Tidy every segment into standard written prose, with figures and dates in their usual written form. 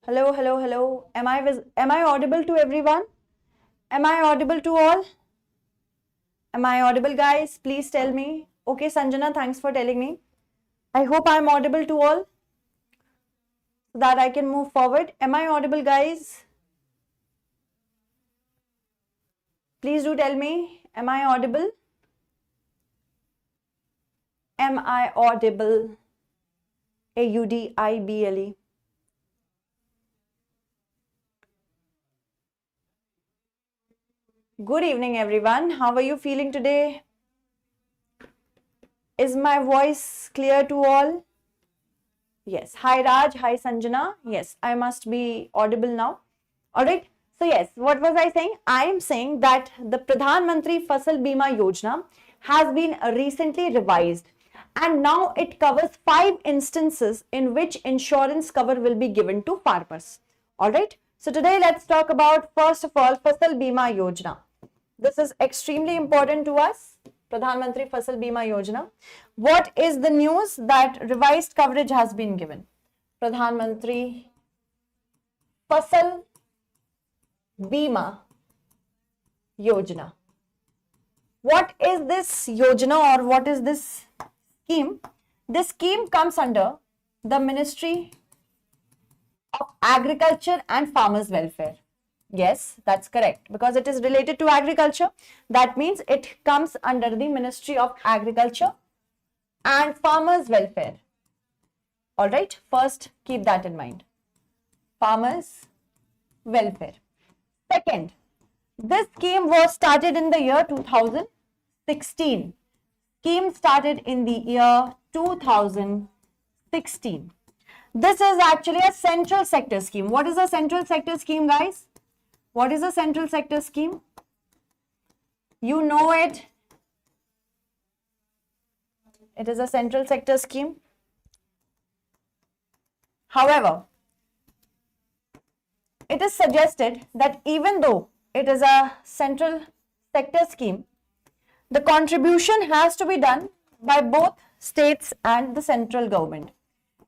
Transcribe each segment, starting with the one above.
Hello, hello, hello. Am I audible to everyone? Am I audible to all? Am I audible, guys? Please tell me. Okay, Sanjana, thanks for telling me. I hope I'm audible to all so that I can move forward. Am I audible, guys? Please do tell me. Am I audible? Am I audible? AUDIBLE. Good evening, everyone. How are you feeling today? Is my voice clear to all? Yes. Hi, Raj. Hi, Sanjana. Yes, I must be audible now. All right. So, yes, what was I saying? I am saying that the Pradhan Mantri Fasal Bima Yojana has been recently revised, and now it covers 5 instances in which insurance cover will be given to farmers. All right. So, today let's talk about, first of all, Fasal Bima Yojana. This is extremely important to us. Pradhan Mantri Fasal Bima Yojana. What is the news? That revised coverage has been given. Pradhan Mantri Fasal Bima Yojana. What is this Yojana, or what is this scheme? This scheme comes under the Ministry of Agriculture and Farmers Welfare. Yes, that's correct, because it is related to agriculture. That means it comes under the Ministry of Agriculture and Farmers Welfare. All right, first keep that in mind. Farmers Welfare. Second, this scheme was started in the year 2016. Scheme started in the year 2016. This is actually a central sector scheme. What is a central sector scheme, guys? What is a central sector scheme? You know it. It is a central sector scheme. However, it is suggested that even though it is a central sector scheme, the contribution has to be done by both states and the central government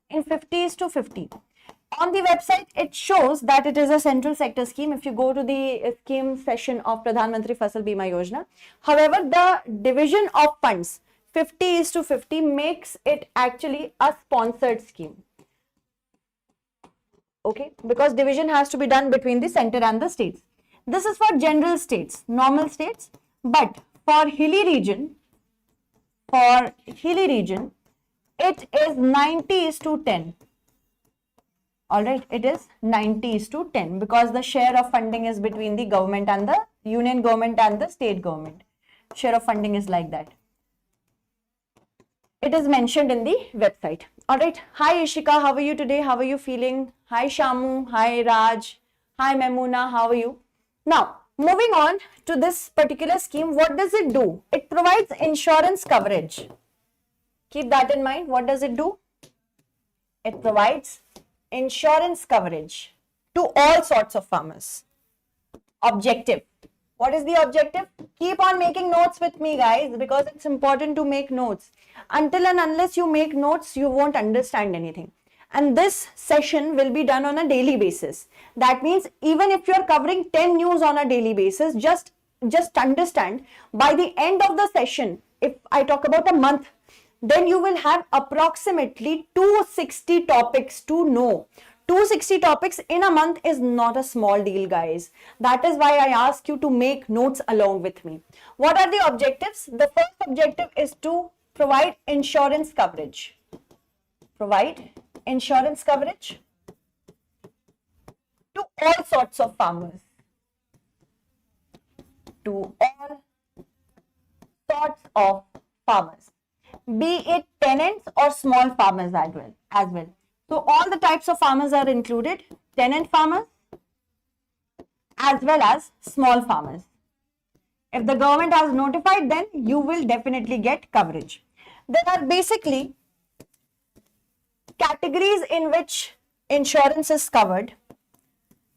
in 50:50. On the website, it shows that it is a central sector scheme if you go to the scheme session of Pradhan Mantri Fasal Bima Yojana. However, the division of funds 50:50 makes it actually a sponsored scheme. Okay, because division has to be done between the center and the states. This is for general states, normal states, but for hilly region, it is 90:10. All right, it is 90:10 because the share of funding is between the government and the union government and the state government. Share of funding is like that. It is mentioned in the website. All right. Hi, Ishika. How are you today? How are you feeling? Hi, Shamu. Hi, Raj. Hi, Memuna. How are you? Now, moving on to this particular scheme, what does it do? It provides insurance coverage. Keep that in mind. What does it do? It provides insurance coverage to all sorts of farmers. Objective. What is the objective? Keep on making notes with me, guys, because it's important to make notes. Until and unless you make notes, you won't understand anything. And this session will be done on a daily basis. That means even if you're covering 10 news on a daily basis, just understand by the end of the session, if I talk about a month, then you will have approximately 260 topics to know. 260 topics in a month is not a small deal, guys. That is why I ask you to make notes along with me. What are the objectives? The first objective is to provide insurance coverage. Provide insurance coverage to all sorts of farmers. To all sorts of farmers. Be it tenants or small farmers as well. So all the types of farmers are included, tenant farmers as well as small farmers. If the government has notified, then you will definitely get coverage. There are basically categories in which insurance is covered.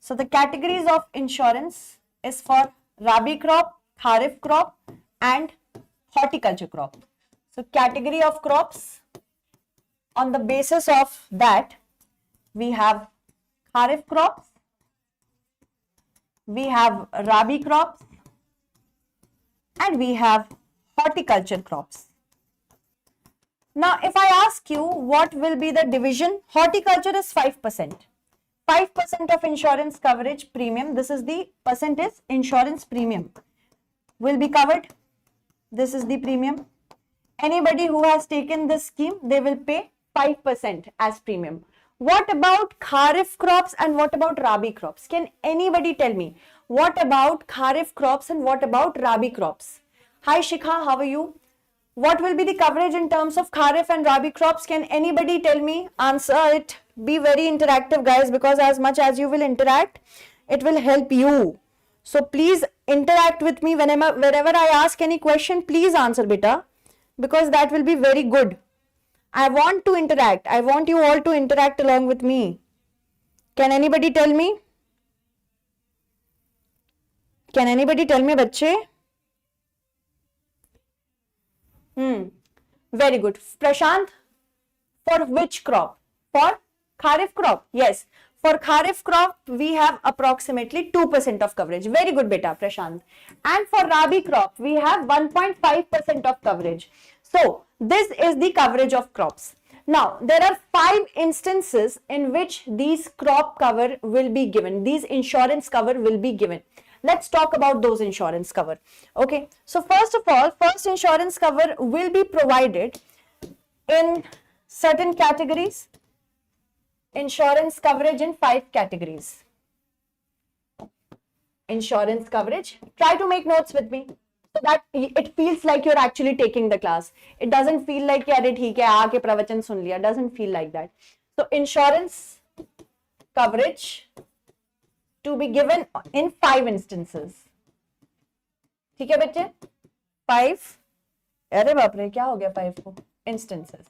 So the categories of insurance is for Rabi crop, Kharif crop and horticulture crop. So category of crops, on the basis of that we have Kharif crops, we have Rabi crops, and we have horticulture crops. Now, if I ask you what will be the division, horticulture is 5%. 5% of insurance coverage premium, this is the percentage insurance premium will be covered. This is the premium. Anybody who has taken this scheme, they will pay 5% as premium. What about Kharif crops and what about Rabi crops? Can anybody tell me what about Kharif crops and what about Rabi crops? Hi Shikha, how are you? What will be the coverage in terms of Kharif and Rabi crops? Can anybody tell me? Answer it. Be very interactive, guys, because as much as you will interact, it will help you. So please interact with me whenever I ask any question. Please answer, beta, because that will be very good. I want to interact. I want you all to interact along with me. Can anybody tell me? Can anybody tell me, bachche? Very good. Prashant, for which crop? For Kharif crop? Yes. For Kharif crop, we have approximately 2% of coverage. Very good, beta, Prashant. And for Rabi crop, we have 1.5% of coverage. So, this is the coverage of crops. Now, there are 5 instances in which these crop cover will be given. These insurance cover will be given. Let's talk about those insurance cover. Okay. So, first of all, first insurance cover will be provided in certain categories. Insurance coverage in 5 categories. Insurance coverage. Try to make notes with me so that it feels like you're actually taking the class. It doesn't feel like, yaar, theek hai, aake pravachan sun liya. Doesn't feel like that. So, insurance coverage to be given in 5 instances. ठीक है बच्चे? 5. अरे बाप रे, क्या हो गया 5 को? Instances.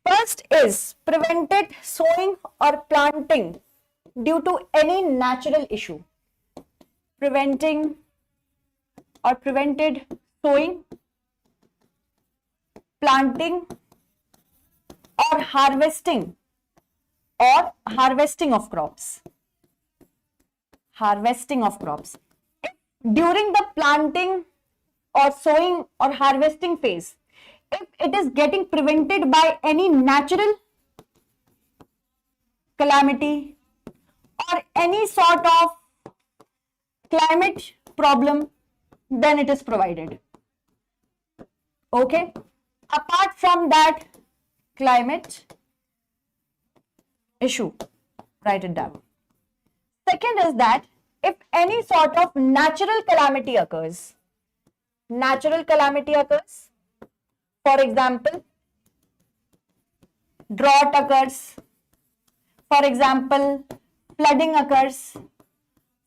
First is prevented sowing or planting due to any natural issue. Prevented sowing, planting, or harvesting of crops. Harvesting of crops. If during the planting or sowing or harvesting phase, if it is getting prevented by any natural calamity or any sort of climate problem, then it is provided. Okay. Apart from that climate issue, write it down. Second is that if any sort of natural calamity occurs, for example, drought occurs, for example, flooding occurs,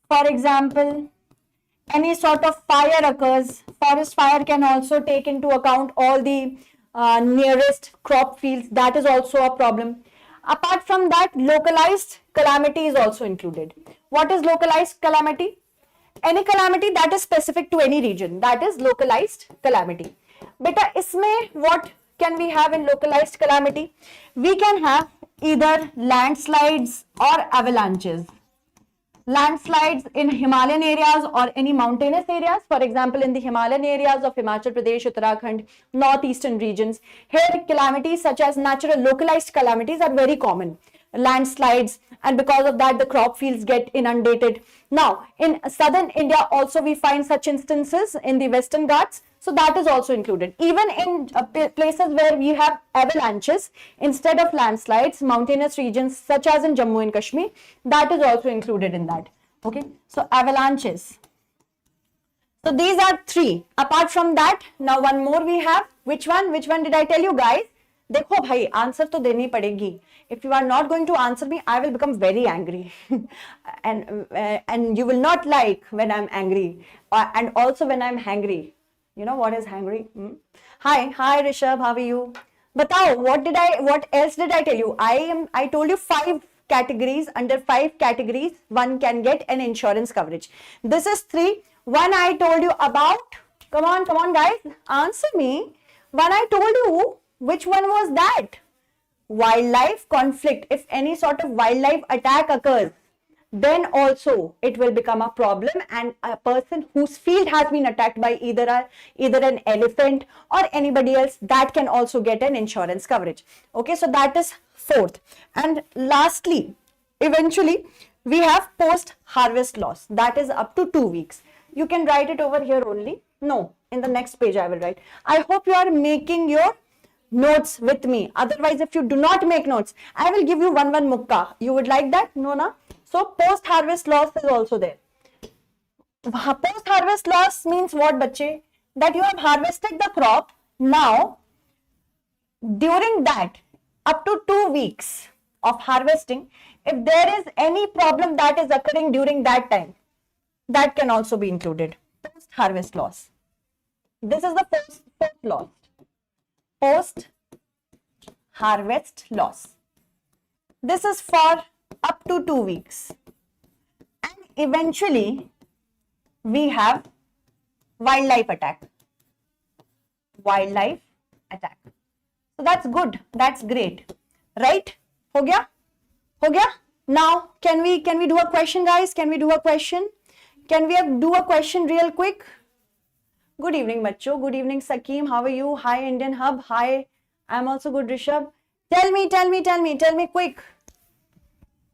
for example, any sort of fire occurs. Forest fire can also take into account all the nearest crop fields. That is also a problem. Apart from that, localized calamity is also included. What is localized calamity? Any calamity that is specific to any region. That is localized calamity. Beta, isme what can we have in localized calamity? We can have either landslides or avalanches. Landslides in Himalayan areas or any mountainous areas. For example, in the Himalayan areas of Himachal Pradesh, Uttarakhand, northeastern regions, here calamities such as natural localized calamities are very common. Landslides, and because of that the crop fields get inundated. Now, in southern India also we find such instances in the Western Ghats. So that is also included. Even in places where we have avalanches, instead of landslides, mountainous regions such as in Jammu and Kashmir, that is also included in that. Okay. So avalanches. So these are 3. Apart from that, now one more we have. Which one? Which one did I tell you, guys? देखो भाई, answer तो देनी पड़ेगी. If you are not going to answer me, I will become very angry. and you will not like when I'm angry. And also when I'm hangry. You know what is hangry? Hi Rishabh, how are you? Batao, what else did I tell you? I told you 5 categories. Under 5 categories, one can get an insurance coverage. This is 3. One I told you about. Come on guys, answer me. One I told you. Which one was that? wildlife conflict, if any sort of wildlife attack occurs, then also it will become a problem, and a person whose field has been attacked by either an elephant or anybody else, that can also get an insurance coverage. Okay, so that is fourth. And lastly, eventually, we have post harvest loss, that is up to 2 weeks. You can write it over here only. No, in the next page I will write. I hope you are making your notes with me. Otherwise, if you do not make notes, I will give you one mukka. You would like that? No, na? So post harvest loss is also there. Post harvest loss means what, bache? That you have harvested the crop. Now, during that, up to 2 weeks of harvesting, if there is any problem that is occurring during that time, that can also be included. Post harvest loss. This is the first loss. Post harvest loss. This is for up to 2 weeks. And eventually, we have wildlife attack. Wildlife attack. So that's good. That's great. Right? Ho gaya? Ho gaya? Now, can we do a question, guys? Can we do a question? Can we do a question real quick? Good evening, Macho. Good evening, Sakim. How are you? Hi, Indian Hub. Hi. I'm also good, Rishabh. Tell me quick.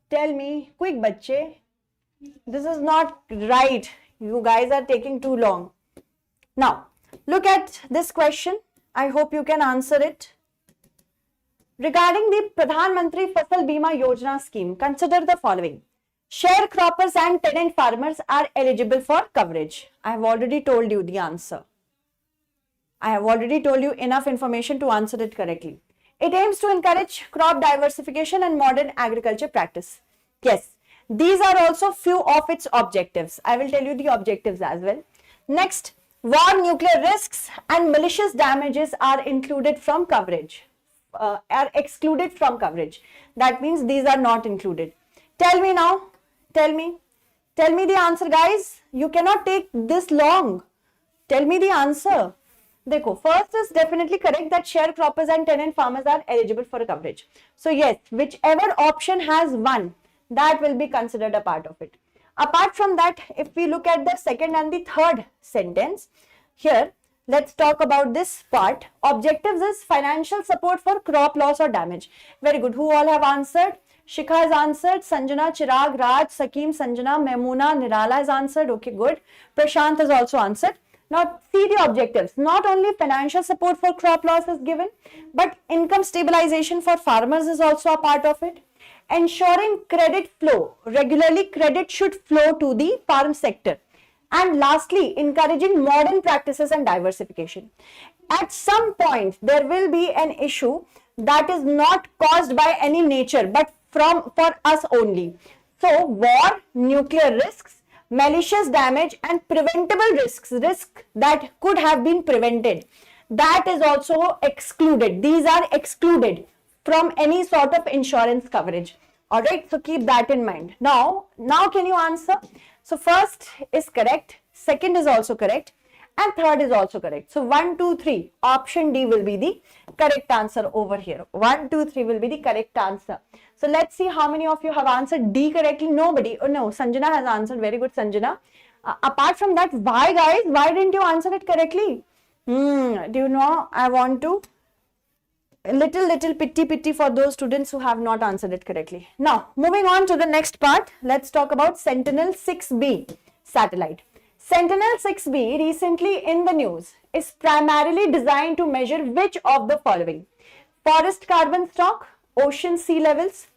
Tell me quick, bache. This is not right. You guys are taking too long. Now, look at this question. I hope you can answer it. Regarding the Pradhan Mantri Fasal Bima Yojana scheme, consider the following. Sharecroppers and tenant farmers are eligible for coverage. I have already told you the answer. I have already told you enough information to answer it correctly. It aims to encourage crop diversification and modern agriculture practice. Yes, these are also few of its objectives. I will tell you the objectives as well. Next, war, nuclear risks and malicious damages are included from coverage. Are excluded from coverage. That means these are not included. Tell me now. Tell me the answer, guys. You cannot take this long. Tell me the answer. Dekho, first is definitely correct that sharecroppers and tenant farmers are eligible for coverage. So yes, whichever option has one, that will be considered a part of it. Apart from that, if we look at the second and the third sentence, here, let's talk about this part. Objectives is financial support for crop loss or damage. Very good. Who all have answered? Shikha has answered. Sanjana, Chirag, Raj, Sakim, Sanjana, Memuna, Nirala has answered. Okay, good. Prashant has also answered. Now, see the objectives. Not only financial support for crop loss is given, but income stabilization for farmers is also a part of it. Ensuring credit flow. Regularly, credit should flow to the farm sector. And lastly, encouraging modern practices and diversification. At some point, there will be an issue that is not caused by any nature, but for us only. So, war, nuclear risks, malicious damage and preventable risks, risk that could have been prevented, that is also excluded. These are excluded from any sort of insurance coverage. Alright, so keep that in mind. Now can you answer? So first is correct, second is also correct, and third is also correct. So 1, 2, 3, option D will be the correct answer over here. 1, 2, 3 will be the correct answer. So let's see how many of you have answered D correctly. Nobody. Oh no, Sanjana has answered. Very good, Sanjana. Apart from that, why guys? Why didn't you answer it correctly? Do you know? I want to little pity for those students who have not answered it correctly. Now, moving on to the next part, let's talk about Sentinel 6B satellite. Sentinel 6B, recently in the news, is primarily designed to measure which of the following: forest carbon stock, ocean sea levels,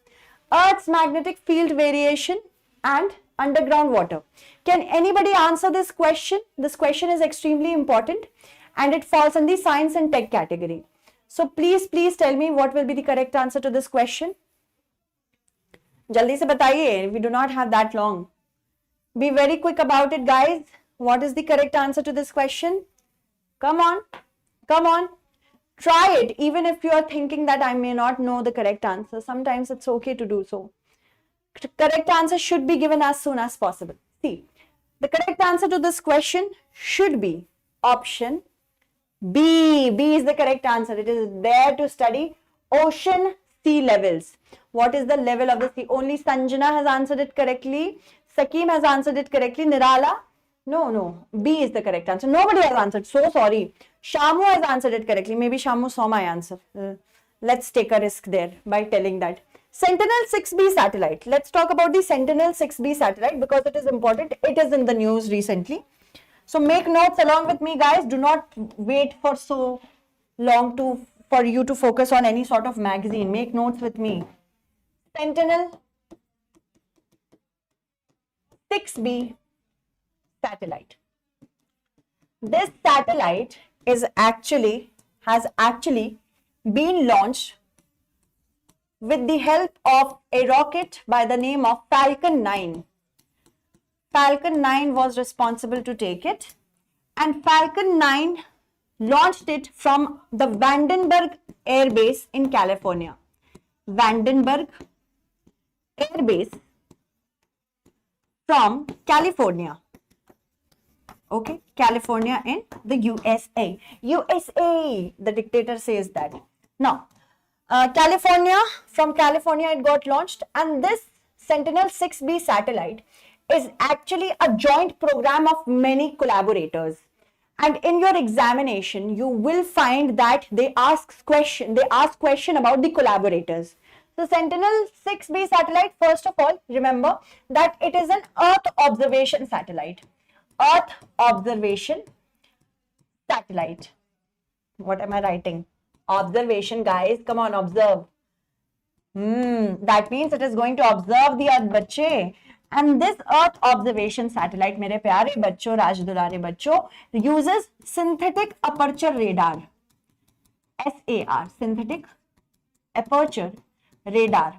Earth's magnetic field variation, and underground water. Can anybody answer this question? This question is extremely important and it falls in the science and tech category. So please tell me what will be the correct answer to this question. Jaldi se bataiye, we do not have that long. Be very quick about it, guys. What is the correct answer to this question? Come on. Try it, even if you are thinking that I may not know the correct answer. Sometimes it's okay to do so. Correct answer should be given as soon as possible. See, the correct answer to this question should be option B. B is the correct answer. It is there to study ocean sea levels. What is the level of the sea? Only Sanjana has answered it correctly. Sakim has answered it correctly. Nirala? No. B is the correct answer. Nobody has answered. So sorry. Shamu has answered it correctly. Maybe Shamu saw my answer. Let's take a risk there by telling that. Sentinel 6B satellite. Let's talk about the Sentinel 6B satellite because it is important. It is in the news recently. So make notes along with me, guys. Do not wait for so long for you to focus on any sort of magazine. Make notes with me. Sentinel 6B satellite. This satellite has actually been launched with the help of a rocket by the name of Falcon 9. Falcon 9 was responsible to take it, and Falcon 9 launched it from the Vandenberg Air Base in California. Vandenberg Air Base from California. Okay, California in the USA. USA, the dictator says that. Now, from California it got launched, and this Sentinel 6B satellite is actually a joint program of many collaborators. And in your examination, you will find that they ask question about the collaborators. So Sentinel 6B satellite, first of all, remember that it is an Earth observation satellite. Earth observation satellite. What am I writing? Observation, guys. Come on, observe. That means it is going to observe the Earth, bache. And this Earth observation satellite, mere pyare bachcho, rajdulare bachcho, uses synthetic aperture radar. SAR, synthetic aperture radar.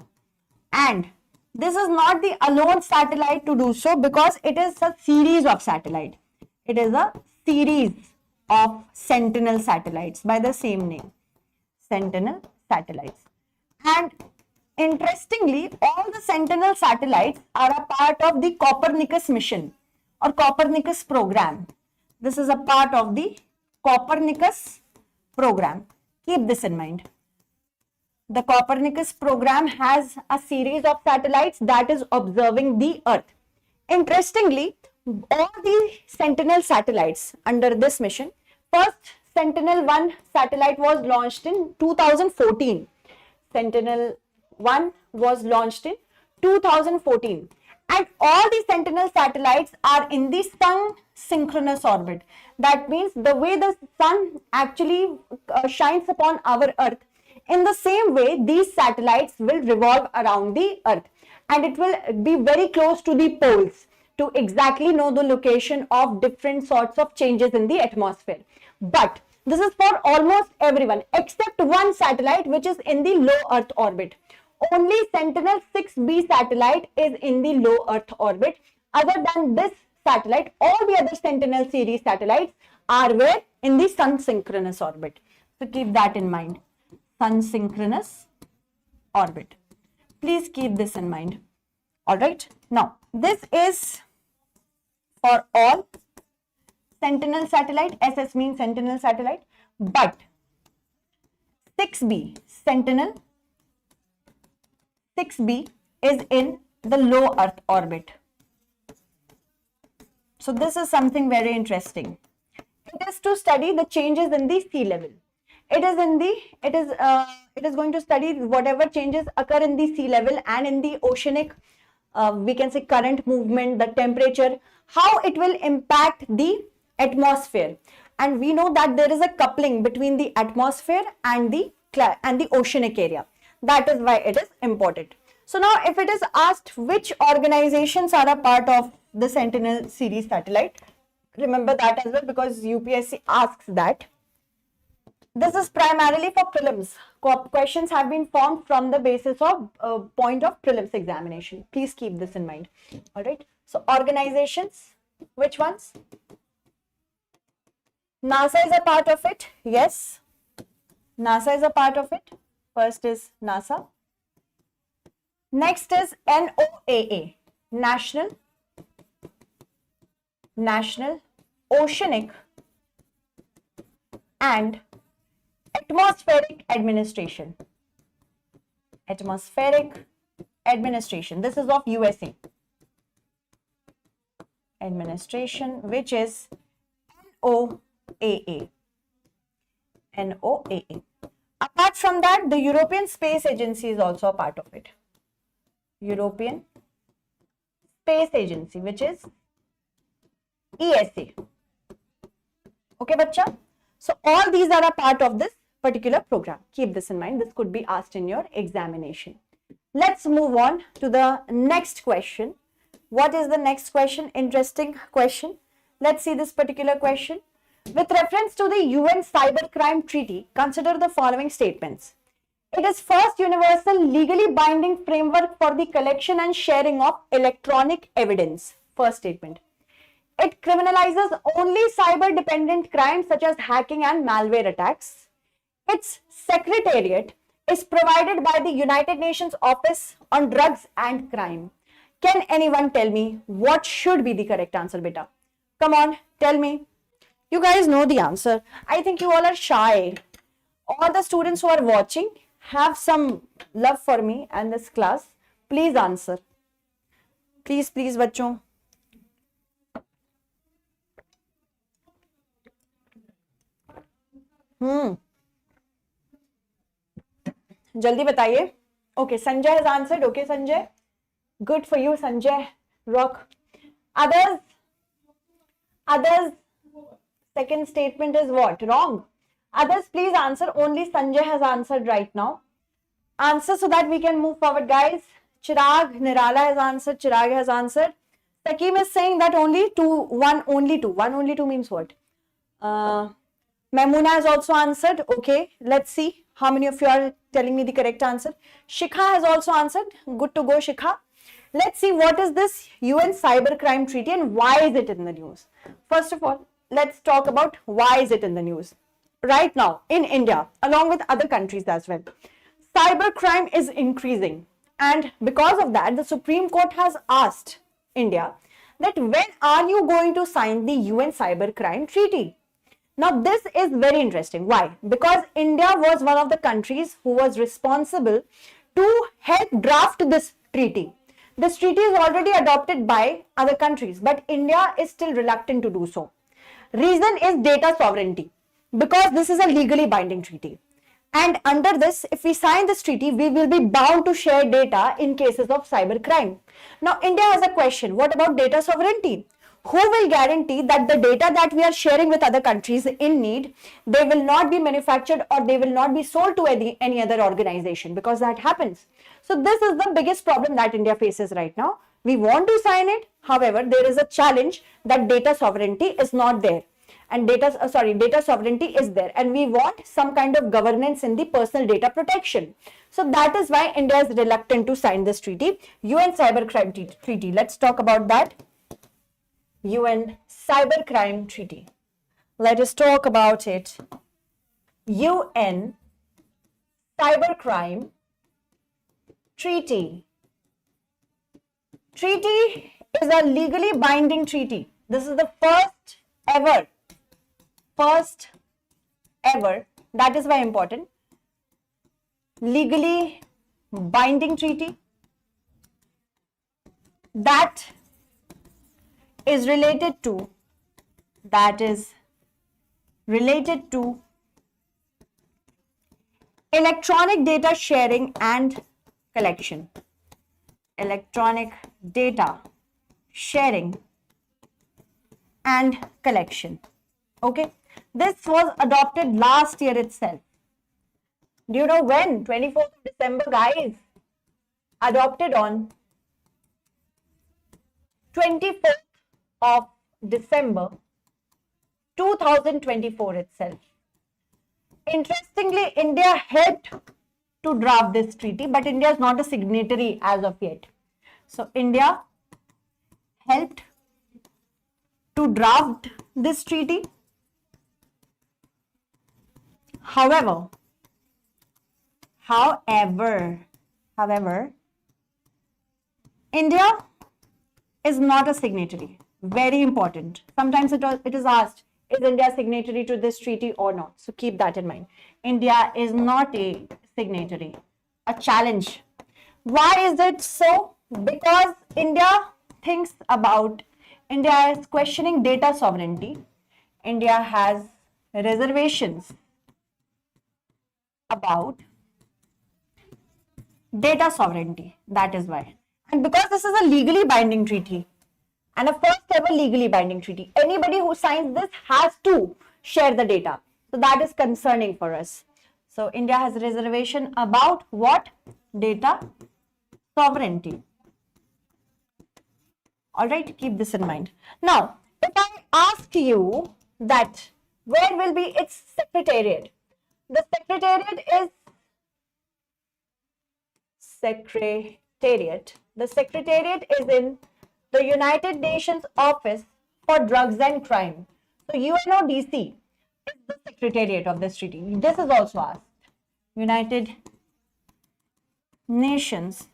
And this is not the alone satellite to do so because it is a series of satellites. It is a series of Sentinel satellites by the same name. Sentinel satellites. And interestingly, all the Sentinel satellites are a part of the Copernicus mission or Copernicus program. This is a part of the Copernicus program. Keep this in mind. The Copernicus program has a series of satellites that is observing the Earth. Interestingly, all the Sentinel satellites under this mission, first Sentinel-1 satellite was launched in 2014. Sentinel-1 was launched in 2014. And all the Sentinel satellites are in the sun synchronous orbit. That means the way the sun actually shines upon our Earth, in the same way, these satellites will revolve around the Earth, and it will be very close to the poles to exactly know the location of different sorts of changes in the atmosphere. But this is for almost everyone except one satellite which is in the low Earth orbit. Only Sentinel 6B satellite is in the low Earth orbit. Other than this satellite, all the other Sentinel series satellites are where? In the sun synchronous orbit. So keep that in mind. Sun synchronous orbit. Please keep this in mind. All right. Now, this is for all Sentinel satellite. SS means Sentinel satellite. But 6B, Sentinel 6B is in the low Earth orbit. So this is something very interesting. It is to study the changes in the sea level. It is going to study whatever changes occur in the sea level and in the oceanic, we can say, current movement, the temperature, how it will impact the atmosphere. And we know that there is a coupling between the atmosphere and the oceanic area. That is why it is important. So now if it is asked which organizations are a part of the Sentinel series satellite, remember that as well because UPSC asks that. This is primarily for prelims. Questions have been formed from the basis of point of prelims examination. Please keep this in mind. All right. So organizations, which ones? NASA is a part of it. Yes. NASA is a part of it. First is NASA. Next is NOAA, National Oceanic and Atmospheric Administration. Atmospheric Administration. This is of USA. Administration, which is NOAA. NOAA. Apart from that, the European Space Agency is also a part of it. European Space Agency, which is ESA. Okay, bacha? So all these are a part of this particular program. Keep this in mind. This could be asked in your examination. Let's move on to the next question. What is the next question? Interesting question. Let's see this particular question. With reference to the UN Cybercrime Treaty, consider the following statements. It is first universal legally binding framework for the collection and sharing of electronic evidence. First statement. It criminalizes only cyber-dependent crimes such as hacking and malware attacks. Its secretariat is provided by the United Nations Office on Drugs and Crime. Can anyone tell me what should be the correct answer, beta? Come on, tell me. You guys know the answer. I think you all are shy. All the students who are watching, have some love for me and this class. Please answer. Please, please, bachon. Jaldi bataiye. Okay, Sanjay has answered. Okay, Sanjay. Good for you, Sanjay. Rock. Others. Second statement is what? Wrong. Others, please answer. Only Sanjay has answered right now. Answer so that we can move forward, guys. Chirag, Nirala has answered. Chirag has answered. Sakim is saying that only two. One only two means what? Maimuna has also answered. Okay, let's see how many of you are telling me the correct answer. Shikha has also answered. Good to go, Shikha. Let's see what is this UN Cybercrime Treaty and why is it in the news. First of all, let's talk about why is it in the news. Right now, in India, along with other countries as well, cybercrime is increasing. And because of that, the Supreme Court has asked India that when are you going to sign the UN Cybercrime Treaty? Now, this is very interesting. Why? Because India was one of the countries who was responsible to help draft this treaty. This treaty is already adopted by other countries, but India is still reluctant to do so. Reason is data sovereignty, because this is a legally binding treaty. And under this, if we sign this treaty, we will be bound to share data in cases of cybercrime. Now, India has a question. What about data sovereignty? Who will guarantee that the data that we are sharing with other countries in need, they will not be manufactured or they will not be sold to any other organization, because that happens. So this is the biggest problem that India faces right now. We want to sign it. However, there is a challenge that data sovereignty is not there. And data sovereignty is there. And we want some kind of governance in the personal data protection. So that is why India is reluctant to sign this treaty, UN Cybercrime Treaty. Let's talk about that. UN Cybercrime Treaty. Let us talk about it. UN Cybercrime Treaty. Treaty is a legally binding treaty. This is the first ever, that is why important, legally binding treaty that is related to electronic data sharing and collection. Electronic data sharing and collection. Okay, this was adopted last year itself. Do you know when? 24th of December, guys. Adopted on 24th of December 2024 itself. Interestingly, India helped to draft this treaty, but India is not a signatory as of yet. So India helped to draft this treaty. However, India is not a signatory. Very important. Sometimes it is asked, is India a signatory to this treaty or not? So keep that in mind. India is not a signatory. a challenge. Why is it so? Because India is questioning data sovereignty. India has reservations about data sovereignty. That is why. And because this is a legally binding treaty and a first ever legally binding treaty, anybody who signs this has to share the data. So that is concerning for us. So India has a reservation about what? Data sovereignty. All right, keep this in mind. Now, if I ask you that where will be its secretariat? The secretariat is The secretariat is in the United Nations Office for Drugs and Crime. So UNODC is the secretariat of this treaty. This is also asked. United Nations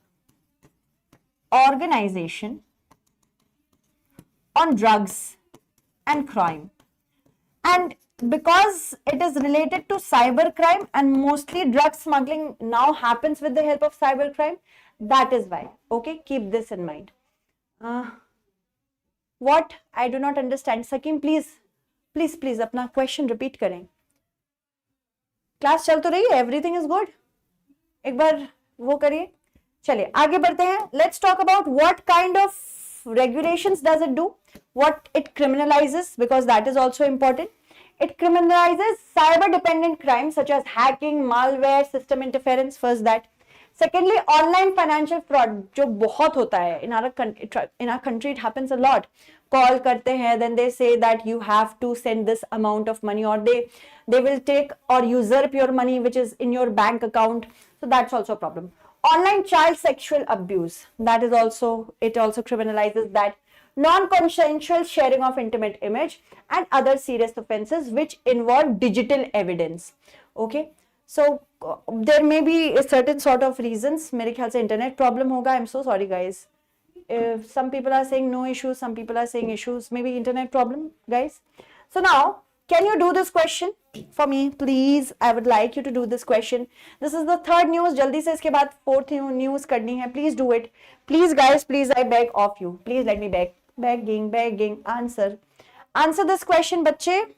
Organization on Drugs and Crime. And because it is related to cyber crime and mostly drug smuggling now happens with the help of cyber crime, that is why. Okay, keep this in mind. What? I do not understand. Sakim, please अपना question repeat करें. Class चल तो रही है, everything is good. एक बार वो करिए. चलिए आगे बढ़ते हैं. Let's talk about what kind of regulations does it do, what it criminalizes, because that is also important. It criminalizes cyber dependent crimes such as hacking, malware, system interference. First that. Secondly, online financial fraud, जो बहुत होता है. In our country it happens a lot. Call करते हैं, then they say that you have to send this amount of money, or they will take or usurp your money which is in your bank account. So that's also a problem. Online child sexual abuse, that is also, it also criminalizes that. Non-consensual sharing of intimate image and other serious offenses which involve digital evidence. Okay, so there may be a certain sort of reasons. मेरे ख्याल से internet problem होगा. I'm so sorry guys. If some people are saying no issues, some people are saying issues, maybe internet problem guys. So now, can you do this question for me, please? I would like you to do this question. This is the third news. जल्दी से इसके बाद fourth news करनी है. Please do it. Please guys, please, I beg of you. Please let me beg. Begging. Answer this question, बच्चे.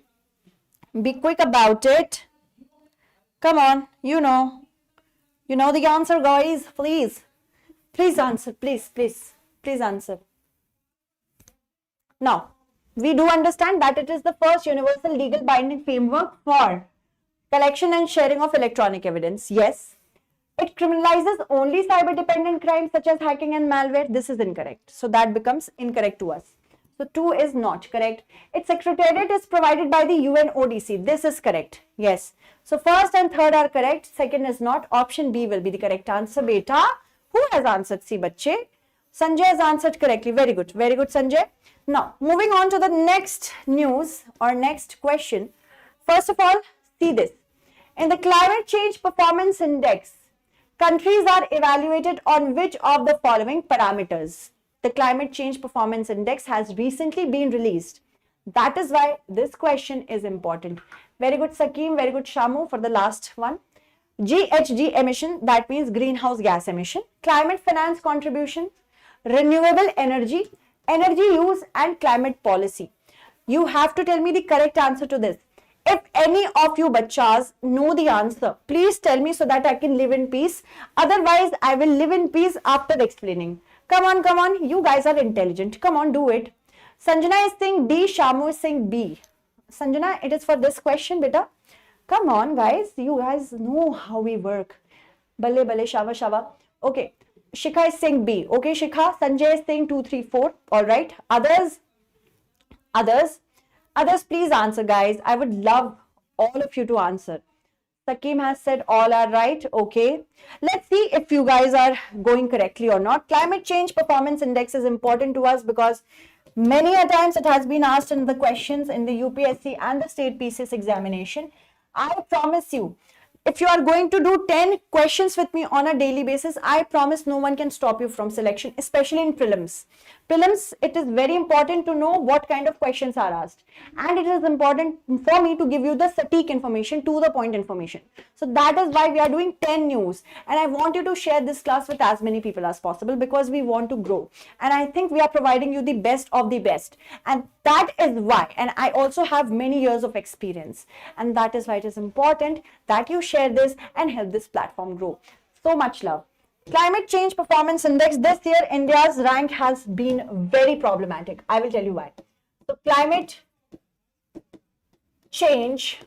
Be quick about it. Come on, you know the answer, guys. Please answer. Please answer. Now, we do understand that it is the first universal legal binding framework for collection and sharing of electronic evidence. Yes. It criminalizes only cyber-dependent crimes such as hacking and malware. This is incorrect. So that becomes incorrect to us. So 2 is not correct. Its secretariat is provided by the UNODC. This is correct. Yes. So first and third are correct. Second is not. Option B will be the correct answer. Beta, who has answered C, bachche? Sanjay has answered correctly. Very good. Very good, Sanjay. Now, moving on to the next news or next question. First of all, see this. In the Climate Change Performance Index, countries are evaluated on which of the following parameters? The Climate Change Performance Index has recently been released. That is why this question is important. Very good, Sakim. Very good, Shamu, for the last one. GHG emission, that means greenhouse gas emission. Climate finance contribution, renewable energy, energy use, and climate policy. You have to tell me the correct answer to this. If any of you bachas know the answer, please tell me so that I can live in peace. Otherwise, I will live in peace after explaining. Come on. You guys are intelligent. Come on, do it. Sanjana is saying D, Shamu is saying B. Sanjana, it is for this question, beta. Come on, guys. You guys know how we work. Balle, shava. Okay. Shikha is saying B. Okay, Shikha. Sanjay is saying 2, 3, 4. All right. Others, please answer, guys. I would love all of you to answer. Sakim has said all are right. Okay. Let's see if you guys are going correctly or not. Climate Change Performance Index is important to us because many a times it has been asked in the questions in the UPSC and the state PCS examination. I promise you, if you are going to do 10 questions with me on a daily basis, I promise no one can stop you from selection, especially in prelims. Prelims, it is very important to know what kind of questions are asked. And it is important for me to give you the static information, to the point information. So that is why we are doing 10 news. And I want you to share this class with as many people as possible because we want to grow. And I think we are providing you the best of the best. And that is why, and I also have many years of experience. And that is why it is important that you share this and help this platform grow. So much love. Climate Change Performance Index. This year, India's rank has been very problematic. I will tell you why. So, Climate Change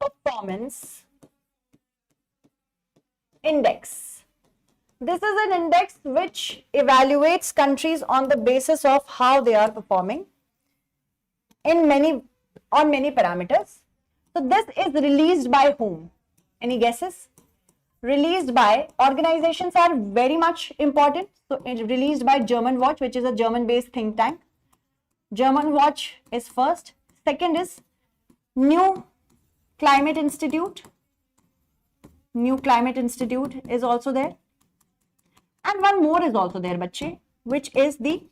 Performance Index. This is an index which evaluates countries on the basis of how they are performing on many parameters. So, this is released by whom? Any guesses? Released by, organizations are very much important. So it's released by German Watch, which is a German-based think tank. German Watch is first. Second is New Climate Institute. New Climate Institute is also there. And one more is also there, bache, which is the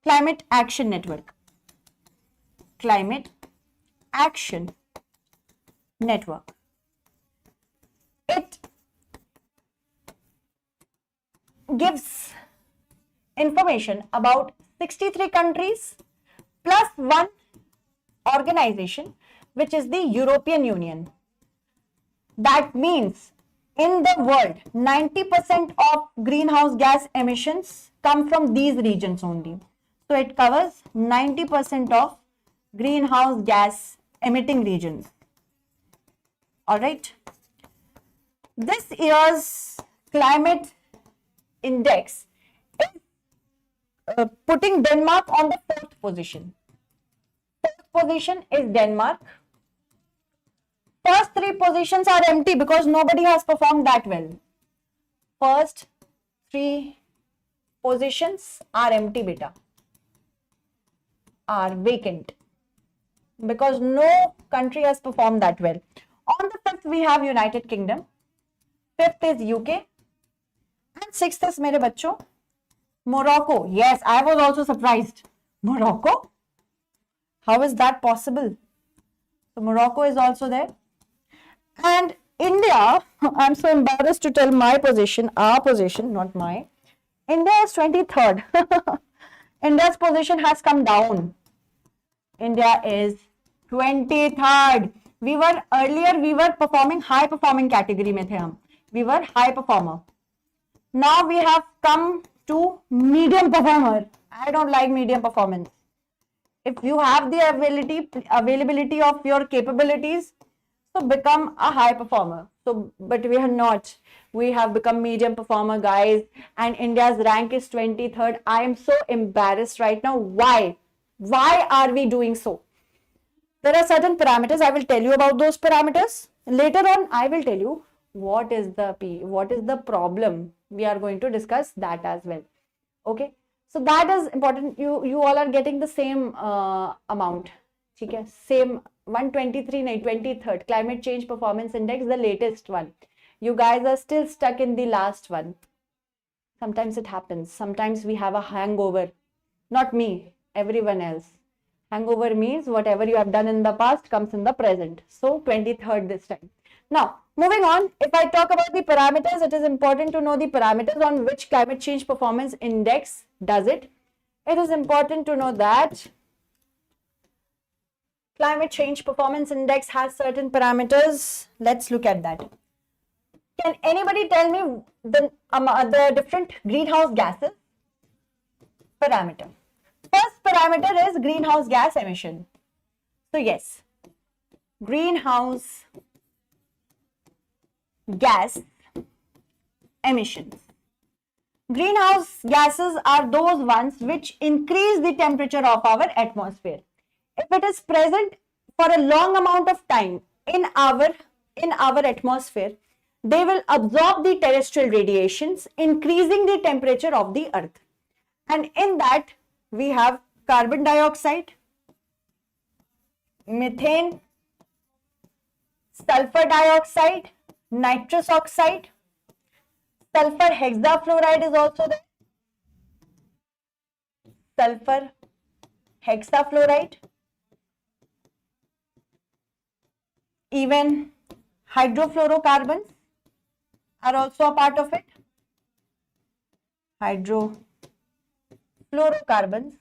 Climate Action Network. Climate Action Network. It gives information about 63 countries plus one organization, which is the European Union. That means in the world, 90% of greenhouse gas emissions come from these regions only. So it covers 90% of greenhouse gas emitting regions. All right. This year's climate index is putting Denmark on the 4th position. 4th position is Denmark. First 3 positions are empty because nobody has performed that well. First 3 positions are empty, beta. Are vacant. Because no country has performed that well. On the 5th, we have United Kingdom. 5th is UK. And 6th is, mere bachcho, Morocco. Yes, I was also surprised. Morocco? How is that possible? So, Morocco is also there. And India, I'm so embarrassed to tell my position, our position, not my. India is 23rd. India's position has come down. India is 23rd. We were performing high performing category mein the hum. We were high performer. Now we have come to medium performer. I don't like medium performance. If you have the availability of your capabilities, so become a high performer. So, but we are not. We have become medium performer, guys. And India's rank is 23rd. I am so embarrassed right now. Why? Why are we doing so? There are certain parameters. I will tell you about those parameters. Later on, I will tell you what is the problem. We are going to discuss that as well. Okay. So that is important. You all are getting the same amount. Okay. Same 123, 23rd Climate Change Performance Index, the latest one. You guys are still stuck in the last one. Sometimes it happens. Sometimes we have a hangover. Not me, everyone else. Hangover means whatever you have done in the past comes in the present. So 23rd this time. Now, moving on, if I talk about the parameters, it is important to know the parameters on which Climate Change Performance Index does it. It is important to know that Climate Change Performance Index has certain parameters. Let's look at that. Can anybody tell me the different greenhouse gases? Parameter. First parameter is greenhouse gas emission. So yes, greenhouse gas emissions. Greenhouse gases are those ones which increase the temperature of our atmosphere. If it is present for a long amount of time in our atmosphere, they will absorb the terrestrial radiations, increasing the temperature of the earth. And in that, we have carbon dioxide, methane, sulfur dioxide, nitrous oxide, sulfur hexafluoride is also there, sulfur hexafluoride, even hydrofluorocarbons are also a part of it. Hydrofluorocarbons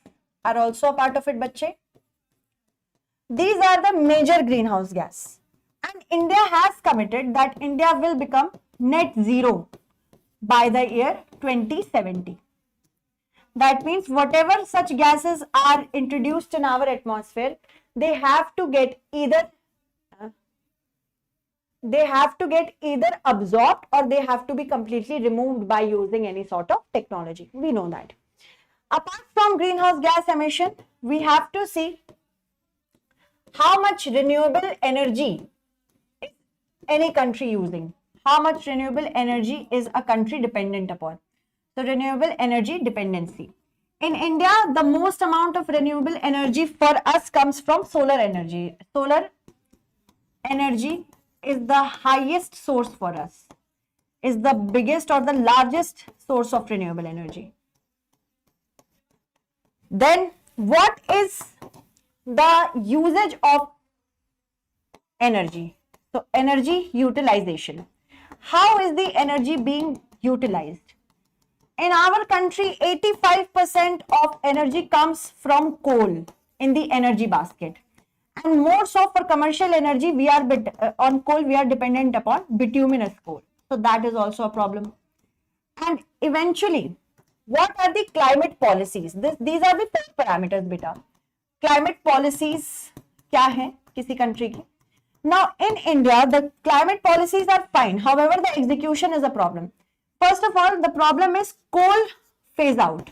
are also a part of it, bachche. These are the major greenhouse gas. And India has committed that India will become net zero by the year 2070. That means whatever such gases are introduced in our atmosphere, they have to get either absorbed or they have to be completely removed by using any sort of technology. We know that. Apart from greenhouse gas emission, we have to see how much renewable energy is any country using. How much renewable energy is a country dependent upon. So renewable energy dependency. In India, the most amount of renewable energy for us comes from solar energy. Solar energy is the highest source for us, is the biggest or the largest source of renewable energy. Then what is the usage of energy? So energy utilization. How is the energy being utilized? In our country, 85% of energy comes from coal in the energy basket. And more so for commercial energy, we are on coal, we are dependent upon bituminous coal. So that is also a problem. And eventually, what are the climate policies? These are the 4 parameters, beta. Climate policies kya hai kisi country ki? Now in India, the climate policies are fine. However, the execution is a problem. First of all, the problem is coal phase out.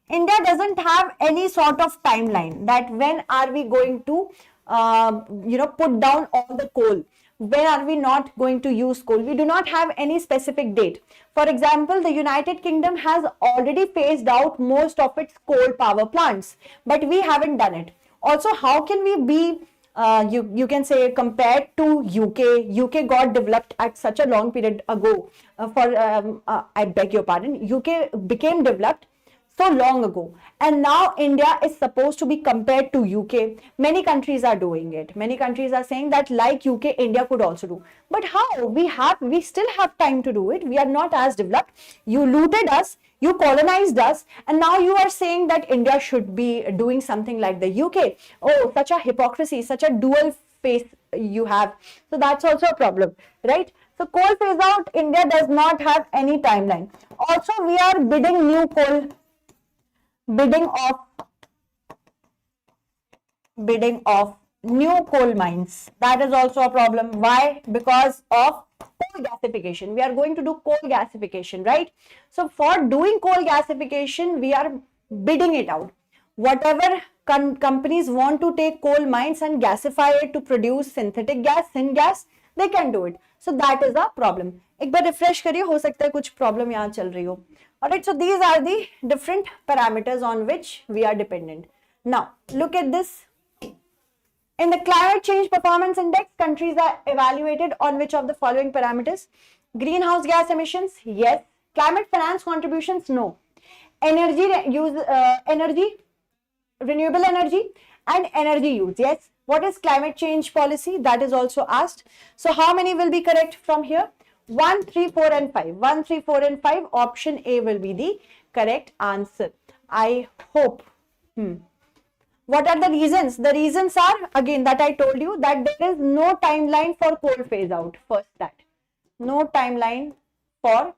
India doesn't have any sort of timeline that when are we going to put down all the coal. When are we not going to use coal? We do not have any specific date. For example, the United Kingdom has already phased out most of its coal power plants, but we haven't done it. Also, how can we be, you can say, compared to UK? UK got developed at such a long period ago. I beg your pardon, UK became developed so long ago, and now India is supposed to be compared to UK. Many countries are doing it. Many countries are saying that like UK, India could also do. But how? We still have time to do it. We are not as developed. You looted us, you colonized us, and now you are saying that India should be doing something like the UK. Oh, such a hypocrisy, such a dual face you have. So that's also a problem, right? So coal phase out, India does not have any timeline. Also, we are bidding new coal. Bidding of new coal mines. That is also a problem. Why? Because of coal gasification. We are going to do coal gasification, right? So for doing coal gasification, we are bidding it out. Whatever companies want to take coal mines and gasify it to produce synthetic gas, syngas, they can do it. So that is a problem. एक बार refresh करिए, हो सकता है कुछ problem यहाँ चल रही हो. Alright, so these are the different parameters on which we are dependent. Now, look at this. In the climate change performance index, countries are evaluated on which of the following parameters? Greenhouse gas emissions, yes. Climate finance contributions, no. Energy use, renewable energy and energy use, yes. What is climate change policy? That is also asked. So how many will be correct from here? 1, 3, 4 and 5. 1, 3, 4 and 5. Option A will be the correct answer. I hope. What are the reasons? The reasons are, again, that I told you, that there is no timeline for coal phase out. First, that. No timeline for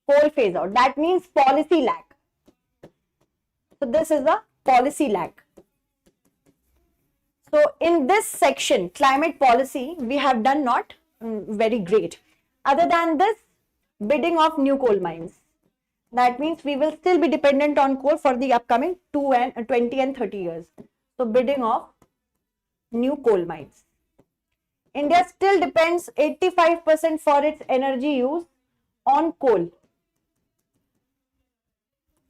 coal phase out. That means policy lag. So this is a policy lag. So in this section, climate policy, we have done not very great. Other than this, bidding of new coal mines. That means we will still be dependent on coal for the upcoming 20 and 30 years. So bidding of new coal mines. India still depends 85% for its energy use on coal.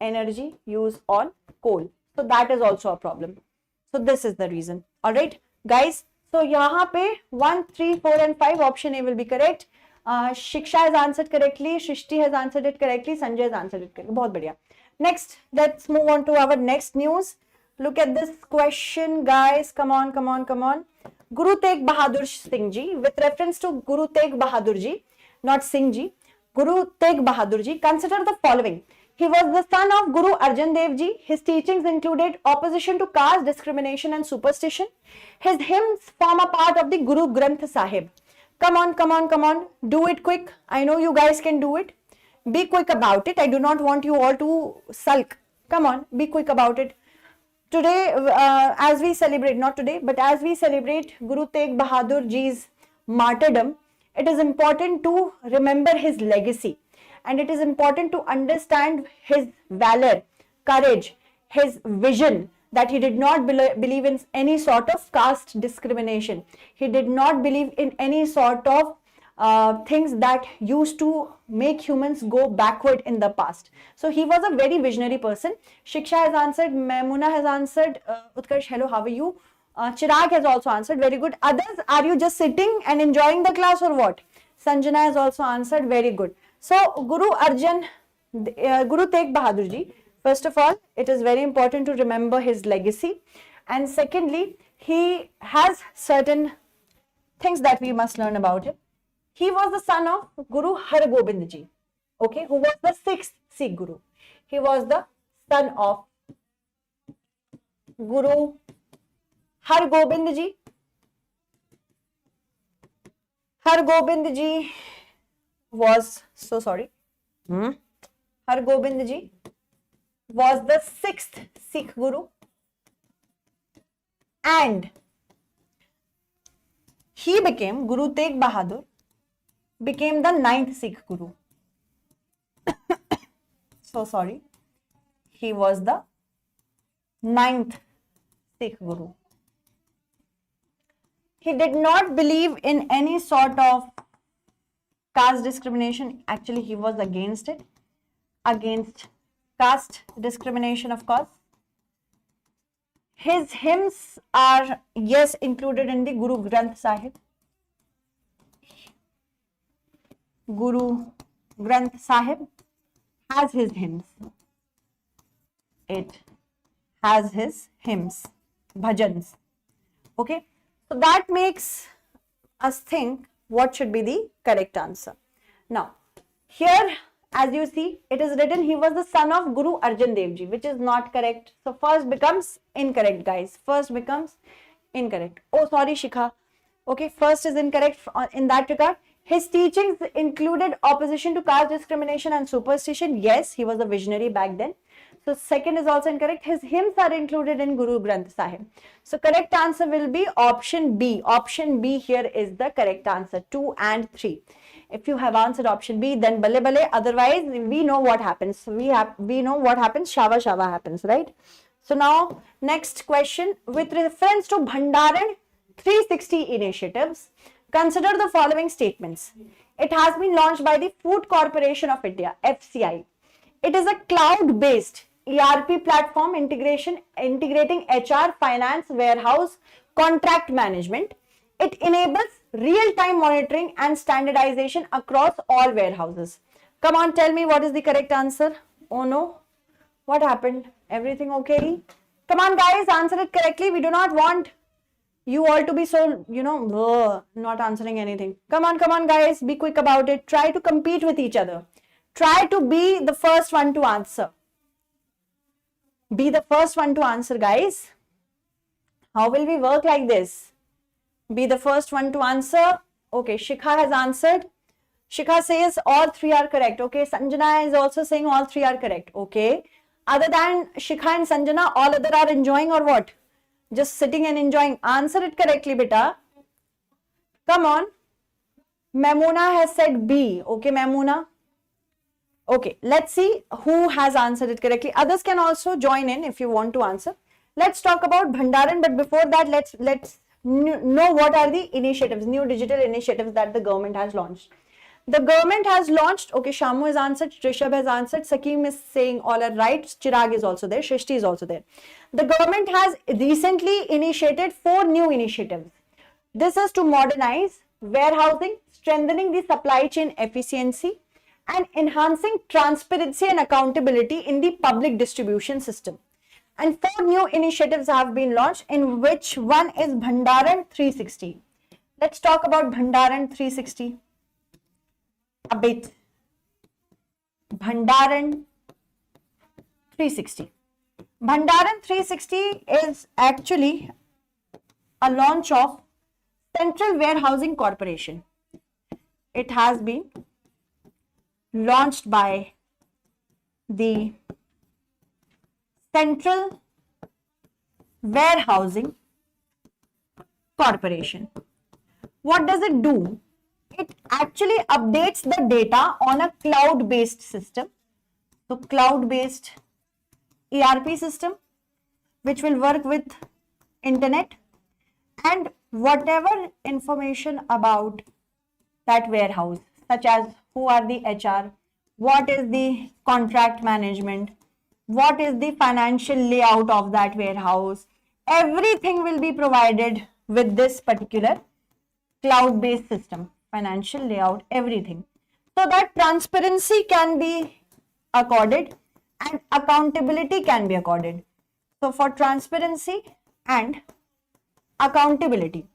Energy use on coal. So that is also a problem. So this is the reason. All right, guys. So यहाँ पे 1, 3, 4 and 5 option A will be correct. Shiksha has answered correctly. Shrishti has answered it correctly. Sanjay has answered it correctly. बहुत बढ़िया. Next, let's move on to our next news. Look at this question, guys. Come on, come on, come on. Guru Tegh Bahadur Singh Ji, with reference to Guru Tegh Bahadur Ji, not Singh Ji, Guru Tegh Bahadur Ji, consider the following. He was the son of Guru Arjan Dev Ji. His teachings included opposition to caste discrimination and superstition. His hymns form a part of the Guru Granth Sahib. Come on, come on, come on. Do it quick. I know you guys can do it. Be quick about it. I do not want you all to sulk. Come on, be quick about it. Today, as we celebrate, not today, but as we celebrate Guru Tegh Bahadur Ji's martyrdom, it is important to remember his legacy. And it is important to understand his valor, courage, his vision, that he did not believe in any sort of caste discrimination. He did not believe in any sort of things that used to make humans go backward in the past. So he was a very visionary person. Shiksha has answered, Maimuna has answered, Utkarsh, hello, how are you? Chirag has also answered, very good. Others, are you just sitting and enjoying the class or what? Sanjana has also answered, very good. So Guru Tegh Bahadur Ji, first of all, it is very important to remember his legacy. And secondly, he has certain things that we must learn about him. He was the son of Guru Har Gobind Ji, okay, who was the 6th Sikh Guru. He was the son of Guru Har Gobind Ji. Har Gobind Ji was, so sorry, Har Gobind Ji was the 6th Sikh Guru, and he became, Guru Tegh Bahadur became the 9th Sikh Guru. So sorry, he was the 9th Sikh Guru. He did not believe in any sort of caste discrimination. Actually, he was against it, against caste discrimination, of course. His hymns are, yes, included in the Guru Granth Sahib. Guru Granth Sahib has his hymns. It has his hymns, bhajans. Okay, so that makes us think what should be the correct answer. Now, here, as you see, it is written he was the son of Guru Arjan Dev Ji, which is not correct. So first becomes incorrect, guys. First becomes incorrect. Oh, sorry, Shikha. Okay, first is incorrect in that regard. His teachings included opposition to caste discrimination and superstition. Yes, he was a visionary back then. So second is also incorrect. His hymns are included in Guru Granth Sahib. So correct answer will be option B. Option B here is the correct answer. 2 and 3. If you have answered option B, then bale bale. Otherwise, we know what happens. We know what happens. Shava shava happens, right? So now, next question. With reference to Bhandaran 360 initiatives, consider the following statements. It has been launched by the Food Corporation of India, FCI. It is a cloud-based ERP platform integrating HR, finance, warehouse, contract management. It enables real-time monitoring and standardization across all warehouses. Come on, tell me what is the correct answer. Oh no, what happened? Everything okay? Come on guys, answer it correctly. We do not want you all to be so, not answering anything. Come on guys, be quick about it. Try to compete with each other. Try to be the first one to answer. Be the first one to answer, guys. How will we work like this? Be the first one to answer. Okay, Shikha has answered. Shikha says all 3 are correct. Okay, Sanjana is also saying all 3 are correct. Okay. Other than Shikha and Sanjana, all other are enjoying or what? Just sitting and enjoying. Answer it correctly, beta. Come on. Maimuna has said B. Okay, Maimuna. Okay, let's see who has answered it correctly. Others can also join in if you want to answer. Let's talk about Bhandaran, but before that, let's know what are the initiatives, new digital initiatives that the government has launched. The government has launched, okay, Shamu has answered, Trishab has answered, Sakim is saying all are right, Chirag is also there, Shrishti is also there. The government has recently initiated 4 new initiatives. This is to modernize warehousing, strengthening the supply chain efficiency, and enhancing transparency and accountability in the public distribution system. And 4 new initiatives have been launched, in which one is Bhandaran 360. Let's talk about Bhandaran 360 a bit. Bhandaran 360. Bhandaran 360 is actually a launch of Central Warehousing Corporation. It has been launched by the Central Warehousing Corporation. What does it do? It actually updates the data on a cloud-based system. So cloud-based ERP system, which will work with internet, and whatever information about that warehouse, such as who are the HR, what is the contract management, what is the financial layout of that warehouse, everything will be provided with this particular cloud-based system, financial layout, everything, so that transparency can be accorded and accountability can be accorded. So for transparency and accountability,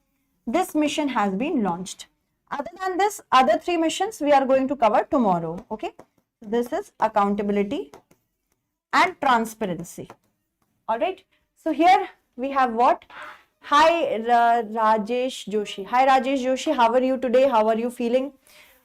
this mission has been launched. Other than this, other 3 missions we are going to cover tomorrow. Okay, this is accountability and transparency. All right, so here we have what? Hi Rajesh Joshi. Hi Rajesh Joshi, how are you today? How are you feeling?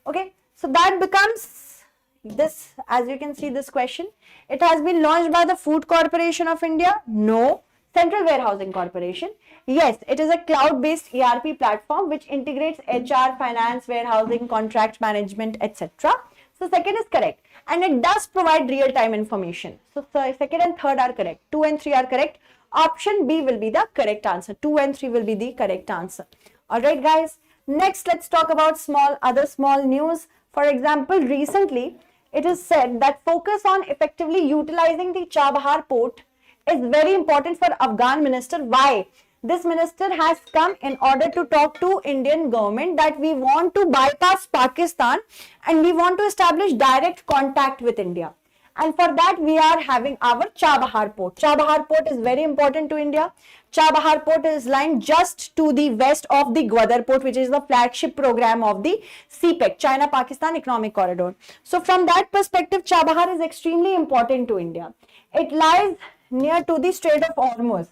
Okay, so that becomes this, as you can see, this question. It has been launched by the Food Corporation of India. No. Central Warehousing Corporation. Yes, it is a cloud-based ERP platform which integrates HR, finance, warehousing, contract management, etc. So second is correct, and it does provide real-time information. So second and third are correct. 2 and 3 are correct. Option B will be the correct answer. 2 and 3 will be the correct answer. All right, guys. Next, let's talk about other small news. For example, recently it is said that focus on effectively utilizing the Chabahar Port is very important for Afghan minister. Why? This minister has come in order to talk to Indian government that we want to bypass Pakistan and we want to establish direct contact with India. And for that we are having our Chabahar Port. Chabahar Port is very important to India. Chabahar Port is lying just to the west of the Gwadar Port, which is the flagship program of the CPEC, China-Pakistan Economic Corridor. So from that perspective, Chabahar is extremely important to India. It lies near to the Strait of Hormuz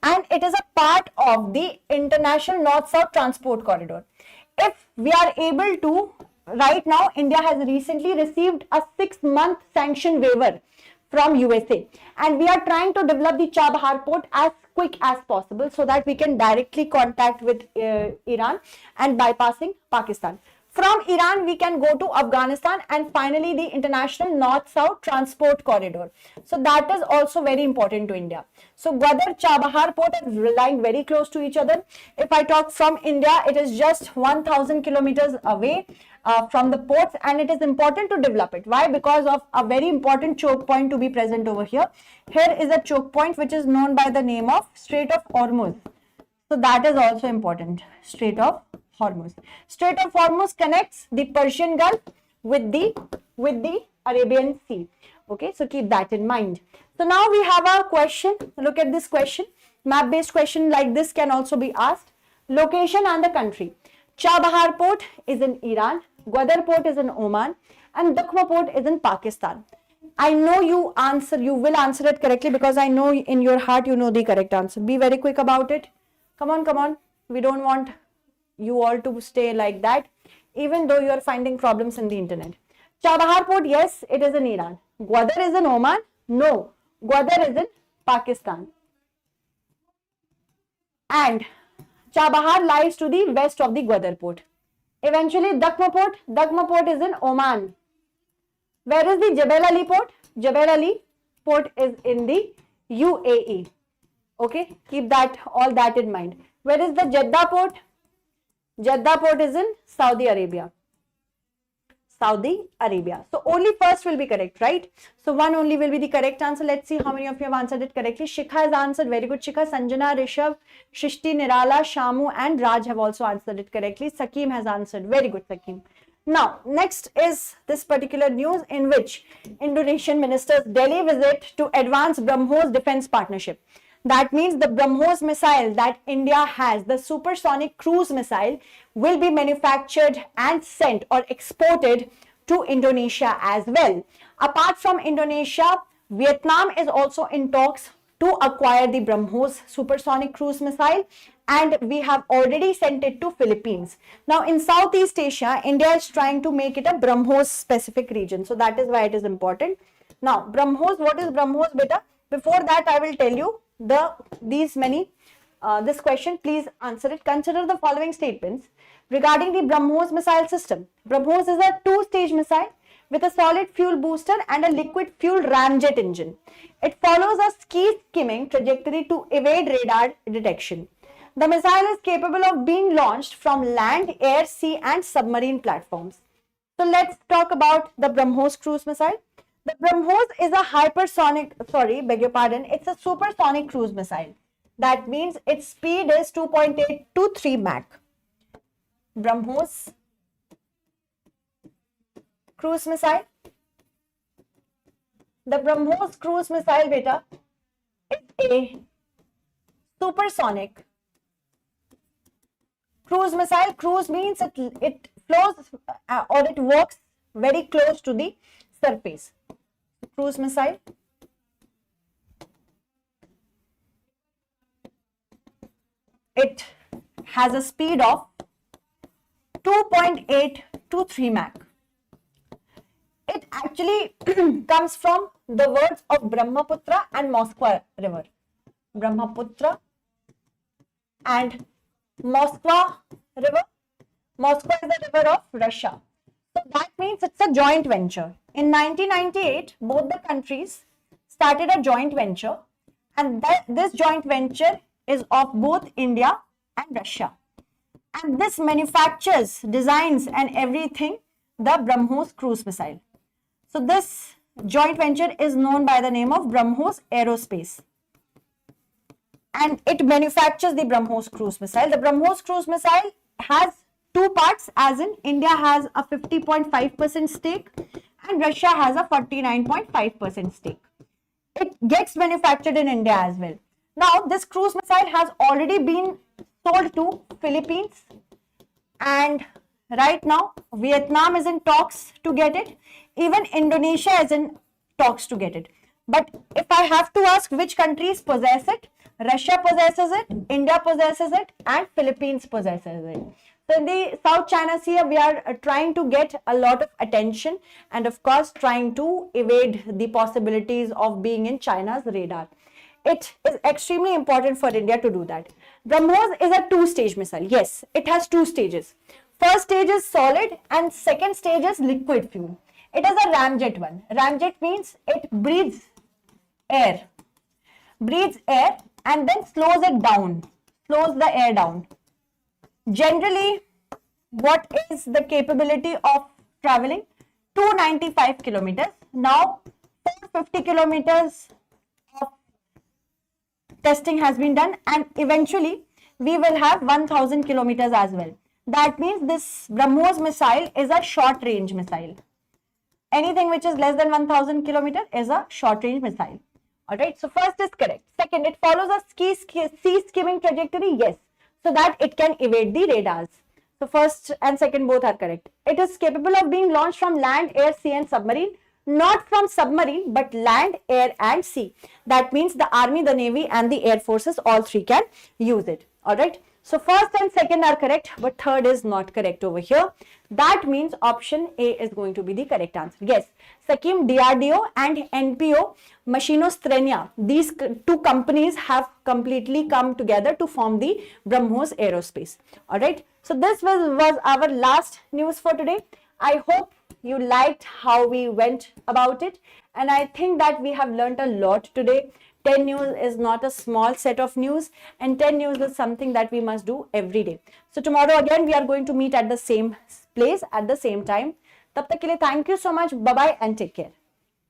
and it is a part of the international north-south transport corridor. If we are able to, right now India has recently received a 6-month sanction waiver from USA and we are trying to develop the Chabahar Port as quick as possible so that we can directly contact with Iran and bypassing Pakistan. From Iran, we can go to Afghanistan and finally the international north-south transport corridor. So that is also very important to India. So Gwadar Chabahar Port is lying very close to each other. If I talk from India, it is just 1000 kilometers away from the ports, and it is important to develop it. Why? Because of a very important choke point to be present over here. Here is a choke point which is known by the name of Strait of Hormuz. So that is also important. Strait of Hormuz. Strait of Hormuz connects the Persian Gulf with the Arabian Sea. Okay, so keep that in mind. So now we have a question. Look at this question. Map-based question like this can also be asked. Location and the country. Chabahar Port is in Iran. Gwadar Port is in Oman. And Dukhma Port is in Pakistan. I know you will answer it correctly because I know in your heart you know the correct answer. Be very quick about it. Come on, come on. We don't want you all to stay like that, even though you are finding problems in the internet. Chabahar Port, yes, it is in Iran. Gwadar is in Oman? No. Gwadar is in Pakistan. And Chabahar lies to the west of the Gwadar Port. Eventually, Dukhma Port is in Oman. Where is the Jebel Ali Port? Jebel Ali Port is in the UAE. Okay, keep that, all that in mind. Where is the Jeddah Port? Jeddah Port is in Saudi Arabia. Saudi Arabia. So only first will be correct, right? So one only will be the correct answer. Let's see how many of you have answered it correctly. Shikha has answered. Very good, Shikha. Sanjana, Rishabh, Shishti, Nirala, Shamu and Raj have also answered it correctly. Sakim has answered. Very good, Sakim. Now, next is this particular news in which Indonesian minister's Delhi visit to advance BrahMos defense partnership. That means the BrahMos missile that India has, the supersonic cruise missile, will be manufactured and sent or exported to Indonesia as well. Apart from Indonesia, Vietnam is also in talks to acquire the BrahMos supersonic cruise missile, and we have already sent it to Philippines. Now in Southeast Asia, India is trying to make it a BrahMos specific region. So that is why it is important. Now BrahMos, what is BrahMos, beta? Before that, I will tell you this question, please answer it. Consider the following statements regarding the BrahMos missile system. BrahMos is a two-stage missile with a solid fuel booster and a liquid fuel ramjet engine. It follows a skimming trajectory to evade radar detection. The missile is capable of being launched from land, air, sea and submarine platforms. So let's talk about the BrahMos cruise missile. The BrahMos is a it's a supersonic cruise missile. That means its speed is 2.8 to 3 Mach. BrahMos cruise missile. The BrahMos cruise missile, beta, is a supersonic cruise missile. Cruise means it flows or it works very close to the surface. Cruise missile. It has a speed of 2.8 to 3 Mach. It actually comes from the words of Brahmaputra and Moskva river. Brahmaputra and Moskva river. Moskva is the river of Russia. So that means it's a joint venture. In 1998, both the countries started a joint venture, and this joint venture is of both India and Russia. And this manufactures, designs and everything the BrahMos cruise missile. So this joint venture is known by the name of BrahMos Aerospace, and it manufactures the BrahMos cruise missile. The BrahMos cruise missile has two parts, as in India has a 50.5% stake and Russia has a 49.5% stake. It gets manufactured in India as well. Now this cruise missile has already been sold to Philippines, and right now Vietnam is in talks to get it. Even Indonesia is in talks to get it. But if I have to ask which countries possess it, Russia possesses it, India possesses it and Philippines possesses it. So in the South China Sea, we are trying to get a lot of attention and of course trying to evade the possibilities of being in China's radar. It is extremely important for India to do that. BrahMos is a two-stage missile. Yes, it has two stages. First stage is solid and second stage is liquid fuel. It is a ramjet one. Ramjet means it breathes air and then slows it down, slows the air down. Generally, what is the capability of traveling? 295 kilometers. Now, 450 kilometers of testing has been done, and eventually we will have 1000 kilometers as well. That means this BrahMos missile is a short range missile. Anything which is less than 1000 kilometers is a short range missile. Alright, so first is correct. Second, it follows a sea skimming trajectory. Yes, so that it can evade the radars. So first and second both are correct. It is capable of being launched from land, air, sea and submarine. Not from submarine but land, air and sea. That means the army, the navy and the air forces, all three can use it. Alright. So first and second are correct, but third is not correct over here. That means option A is going to be the correct answer. Yes, Sakim, DRDO and NPO Machinostrenia, these two companies have completely come together to form the BrahMos Aerospace. Alright, so this was our last news for today. I hope you liked how we went about it, and I think that we have learnt a lot today. 10 news is not a small set of news, and 10 news is something that we must do every day. So tomorrow again we are going to meet at the same place at the same time. Tab tak ke liye thank you so much. Bye bye and take care.